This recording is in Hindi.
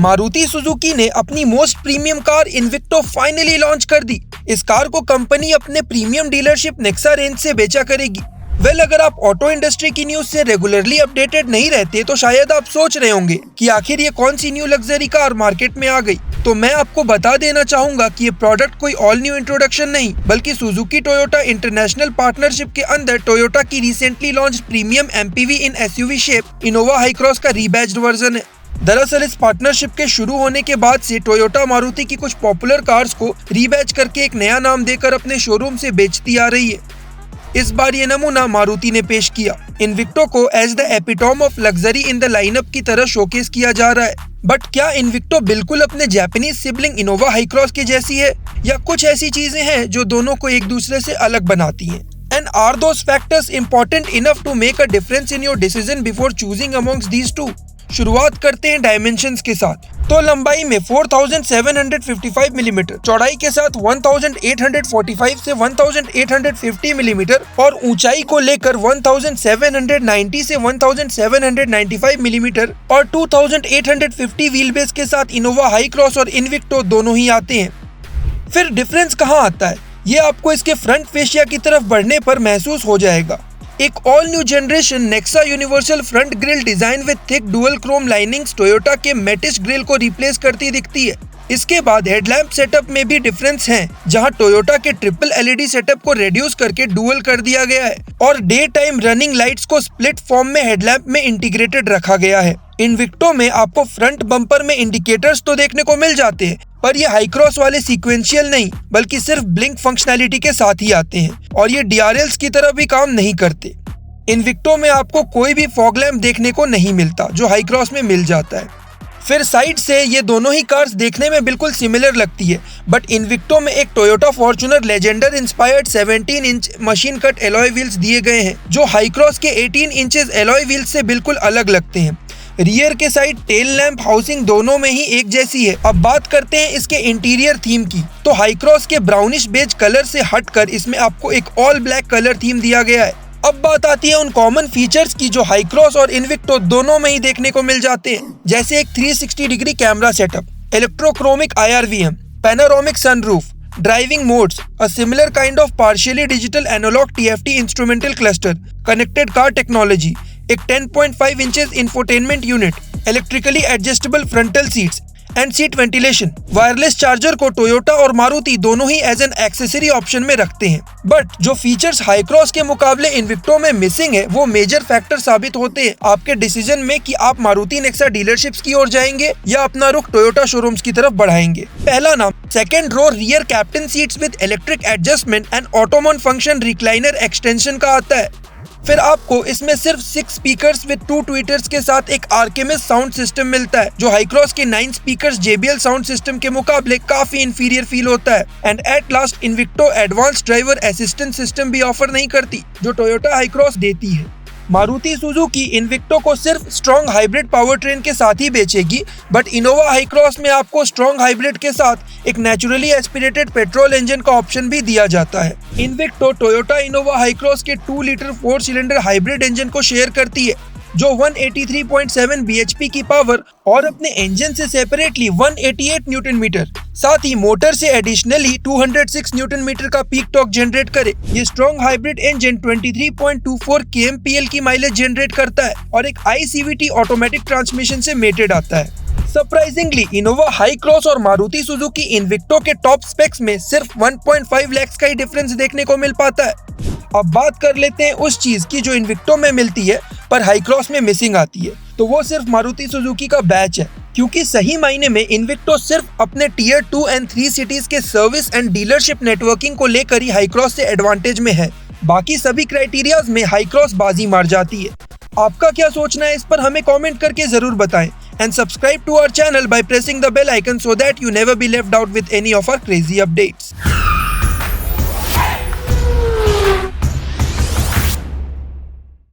मारुति सुजुकी ने अपनी most premium car Invicto finally launch कर दी। इस कार को कंपनी अपने प्रीमियम डीलरशिप नेक्सा रेंज से बेचा करेगी। अगर आप ऑटो इंडस्ट्री की न्यूज से रेगुलरली अपडेटेड नहीं रहते तो शायद आप सोच रहे होंगे कि आखिर ये कौन सी न्यू लग्जरी कार मार्केट में आ गई। तो मैं आपको बता देना चाहूंगा कि ये प्रोडक्ट कोई ऑल न्यू इंट्रोडक्शन नहीं, बल्कि सुजुकी टोयोटा इंटरनेशनल पार्टनरशिप के अंदर टोयोटा की recently launch premium MPV in SUV shape Innova Hycross का रीबैज्ड वर्जन है। दरअसल इस पार्टनरशिप के शुरू होने के बाद से टोयोटा मारुति की कुछ पॉपुलर कार्स को रीबैज करके एक नया नाम देकर अपने शोरूम से बेचती आ रही है। इस बार ये नमूना मारुति ने पेश किया। इन्विक्टो को as the epitome of luxury in the lineup की तरह शोकेस किया जा रहा है। बट क्या इन्विक्टो बिल्कुल अपने Japanese sibling Innova high cross की जैसी है, या कुछ ऐसी चीजें हैं जो दोनों को एक दूसरे से अलग बनाती हैं? And are those factors important enough to make a difference in your decision before choosing amongst these two? शुरुआत करते हैं डायमेंशंस के साथ। तो लंबाई में 4755 मिलीमीटर, चौड़ाई के साथ 1845 से 1850 मिलीमीटर और ऊंचाई को लेकर 1790 से 1795 मिलीमीटर और 2850 व्हील बेस के साथ इनोवा हाई क्रॉस और इन्विक्टो दोनों ही आते हैं। फिर डिफरेंस कहाँ आता है? ये आपको इसके फ्रंट फेशिया की तरफ बढ़ने पर महसूस हो जाएगा। एक all new generation Nexa universal front grille design with thick dual Chrome linings Toyota के मेटिस ग्रिल को रिप्लेस करती दिखती है। इसके बाद हेडलैम्प सेटअप में भी डिफरेंस है, जहां टोयोटा के ट्रिपल एलईडी सेटअप को रिड्यूस करके डुअल कर दिया गया है और डे टाइम रनिंग लाइट्स को स्प्लिट फॉर्म में हेडलैम्प में इंटीग्रेटेड रखा गया है। इन्विक्टो में आपको फ्रंट बम्पर में इंडिकेटर्स तो देखने को मिल जाते हैं, पर ये हाई क्रॉस वाले सीक्वेंशियल नहीं, बल्कि सिर्फ ब्लिंक फंक्शनैलिटी के साथ ही आते हैं और ये डीआरएल्स की तरह भी काम नहीं करते। इन्विक्टो में आपको कोई भी फॉग लैम्प देखने को नहीं मिलता, जो हाई क्रॉस में मिल जाता है। फिर साइड से ये दोनों ही कार्स देखने में बिल्कुल सिमिलर लगती है, बट इन्विक्टो में एक Toyota Fortuner Legender inspired 17 inch machine cut alloy wheels दिए गए हैं, जो हाई क्रॉस के 18 इंचेस एलॉय व्हील्स से बिल्कुल अलग लगते हैं। रियर के साइड टेल लैंप हाउसिंग दोनों में ही एक जैसी है। अब बात करते हैं इसके इंटीरियर थीम की। तो हाई क्रॉस के ब्राउनिश बेज कलर से हटकर इसमें आपको एक ऑल ब्लैक कलर थीम दिया गया है। अब बात आती है उन कॉमन फीचर्स की जो हाई क्रॉस और इन्विक्टो दोनों में ही देखने को मिल जाते हैं, जैसे एक 360 degree camera setup, electrochromic IRVM, panoramic sunroof, driving modes, a similar kind of partially digital analog TFT instrumental cluster, connected car technology, एक 10.5 inches infotainment unit, electrically adjustable frontal seats and seat ventilation. Wireless charger को टोयोटा और मारुति दोनों ही एज एन एक्सेसरी ऑप्शन में रखते हैं। बट जो फीचर्स हाई क्रॉस के मुकाबले इन्विक्टो में मिसिंग है, वो मेजर फैक्टर साबित होते हैं आपके डिसीजन में कि आप मारुति नेक्सा डीलरशिप्स की ओर जाएंगे या अपना रुख टोयोटा शोरूम्स की तरफ बढ़ाएंगे। पहला नाम, second row rear captain seats with electric adjustment and ottoman function recliner extension का आता है। फिर आपको इसमें सिर्फ 6 स्पीकर्स विद 2 ट्वीटर्स के साथ एक आर्केमिस साउंड सिस्टम मिलता है, जो हाई क्रॉस के 9 स्पीकर्स JBL साउंड सिस्टम के मुकाबले काफी इंफीरियर फील होता है। And at last Invicto advance driver assistant system भी ऑफर नहीं करती, जो टोयोटा हाई क्रॉस देती है। मारुति सुजुकी इन्विक्टो को सिर्फ स्ट्रॉन्ग हाइब्रिड पावर ट्रेन के साथ ही बेचेगी, बट इनोवा हाई क्रॉस में आपको स्ट्रॉन्ग हाइब्रिड के साथ एक नेचुरली एस्पिरेटेड पेट्रोल इंजन का ऑप्शन भी दिया जाता है। Invicto Toyota Innova high cross के 2 लीटर 4 सिलेंडर हाइब्रिड इंजन को शेयर करती है, जो 183.7 bhp की पावर और अपने इंजन से सेपरेटली 188 न्यूटन मीटर, साथ ही मोटर से एडिशनली 206 न्यूटन मीटर का पीक टॉर्क जनरेट करे। ये स्ट्रॉन्ग हाइब्रिड इंजन 23.24 kmpl की माइलेज जनरेट करता है और एक ICVT ऑटोमेटिक ट्रांसमिशन से मेटेड आता है। सरप्राइजिंगली इनोवा हाई क्रॉस और मारुति सुजुकी इन्विक्टो के टॉप स्पेक्स में सिर्फ 1.5 लाख का ही डिफरेंस देखने को मिल पाता है। अब बात कर लेते हैं उस चीज की जो इन्विक्टो में मिलती है पर हाई क्रॉस में मिसिंग आती है, तो वो सिर्फ मारुति सुजुकी का बैच है। क्योंकि सही मायने में इन्विक्टो सिर्फ अपने टियर 2 और 3 सिटीज के सर्विस एंड डीलरशिप नेटवर्किंग को लेकर ही हाई क्रॉस से एडवांटेज में है। बाकी सभी क्राइटेरियाज में हाई क्रॉस बाजी मार जाती है। आपका क्या सोचना है इस पर हमें कमेंट करके जरूर बताएं। And subscribe to our channel by pressing the bell icon so that you never be left out with any of our crazy updates.